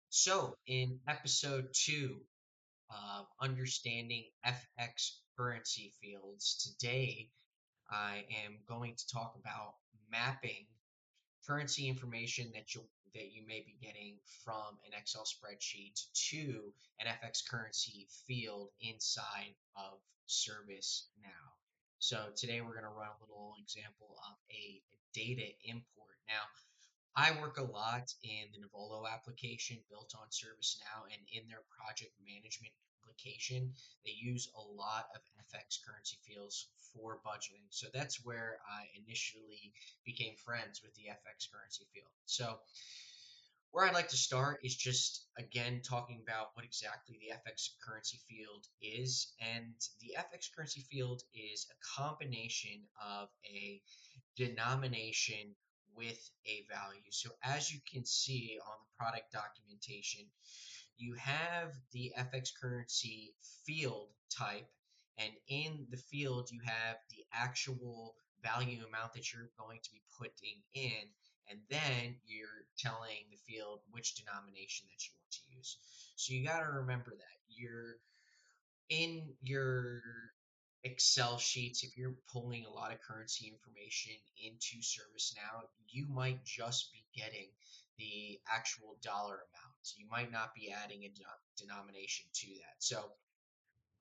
So, in episode two of Understanding FX Currency Fields, today I am going to talk about mapping currency information that you may be getting from an Excel spreadsheet to an FX currency field inside of ServiceNow. So today we're going to run a little example of a data import. Now, I work a lot in the Nuvolo application built on ServiceNow, and in their project management application, they use a lot of FX currency fields for budgeting. So that's where I initially became friends with the FX currency field. So where I'd like to start is just again talking about what exactly the FX currency field is. And the FX currency field is a combination of a denomination with a value. So as you can see on the product documentation, you have the FX currency field type, and in the field you have the actual value amount that you're going to be putting in, and then you're telling the field which denomination that you want to use. So you got to remember that you're in your Excel sheets, if you're pulling a lot of currency information into ServiceNow, you might just be getting the actual dollar amount. You might not be adding a denomination to that. So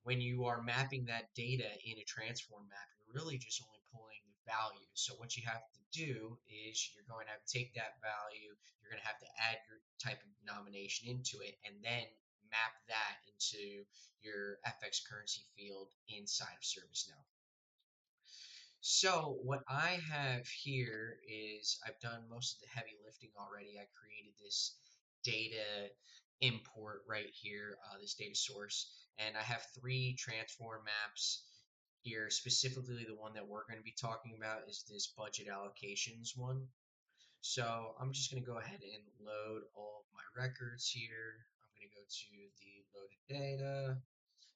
when you are mapping that data in a transform map, you're really just only pulling the value. So what you have to do is you're going to have to take that value, you're going to have to add your type of denomination into it, and then map that into your FX currency field inside of ServiceNow. So what I have here is I've done most of the heavy lifting already. I created this data import right here, this data source, and I have three transform maps here. Specifically, the one that we're going to be talking about is this budget allocations one. So I'm just going to go ahead and load all of my records here. I'm going to go to the loaded data.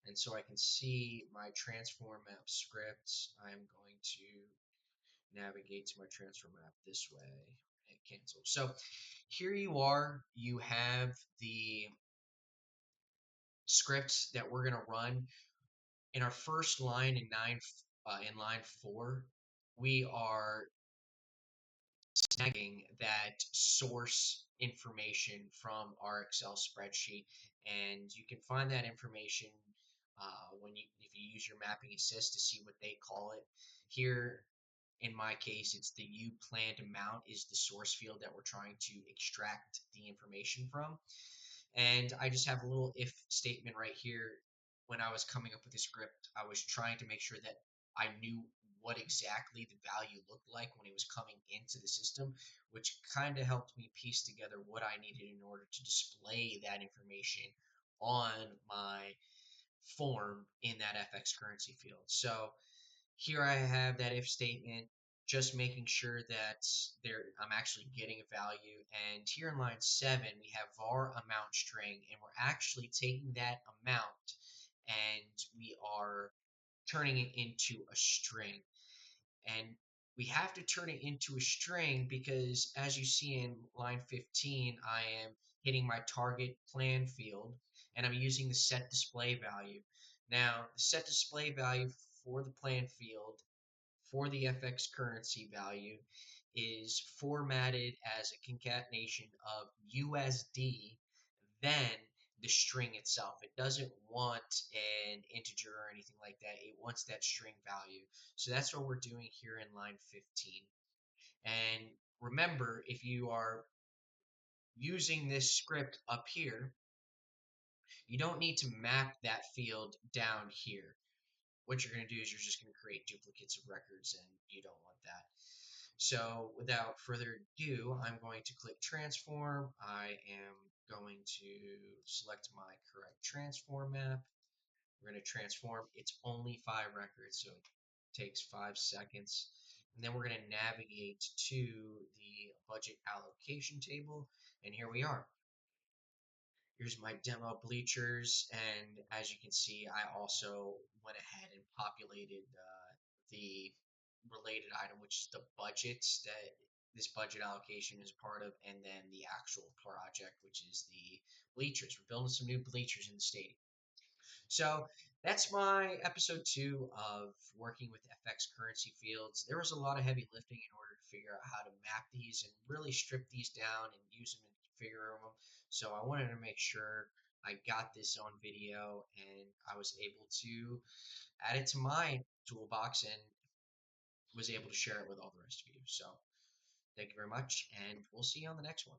And so I can see my transform map scripts. I'm going to navigate to my transfer map this way and cancel. So here you are. You have the scripts that we're going to run in our first line in line 4. We are snagging that source information from our Excel spreadsheet, and you can find that information when you if you use your mapping assist to see what they call it. Here, in my case, it's the U planned amount is the source field that we're trying to extract the information from. And I just have a little if statement right here. When I was coming up with the script, I was trying to make sure that I knew what exactly the value looked like when it was coming into the system, which kind of helped me piece together what I needed in order to display that information on my form in that FX currency field. So here I have that if statement, just making sure that I'm actually getting a value. And here in line 7, we have var amount string, and we're actually taking that amount and we are turning it into a string. And we have to turn it into a string because, as you see in line 15, I am hitting my target plan field and I'm using the set display value. Now, the set display value for the plan field for the FX currency value is formatted as a concatenation of USD, then the string itself. It doesn't want an integer or anything like that. It wants that string value. So that's what we're doing here in line 15. And remember, if you are using this script up here, you don't need to map that field down here. What you're going to do is you're just going to create duplicates of records, and you don't want that. So without further ado, I'm going to click transform. I am going to select my correct transform map. We're going to transform. It's only 5 records, so it takes 5 seconds. And then we're going to navigate to the budget allocation table. And here we are. Here's my demo bleachers. And as you can see, I also went ahead and populated the related item, which is the budget that this budget allocation is part of, and then the actual project, which is the bleachers. We're building some new bleachers in the stadium. So that's my episode 2 of working with FX currency fields. There was a lot of heavy lifting in order to figure out how to map these and really strip these down and use them and configure them. So I wanted to make sure I got this on video and I was able to add it to my toolbox and was able to share it with all the rest of you. So thank you very much, and we'll see you on the next one.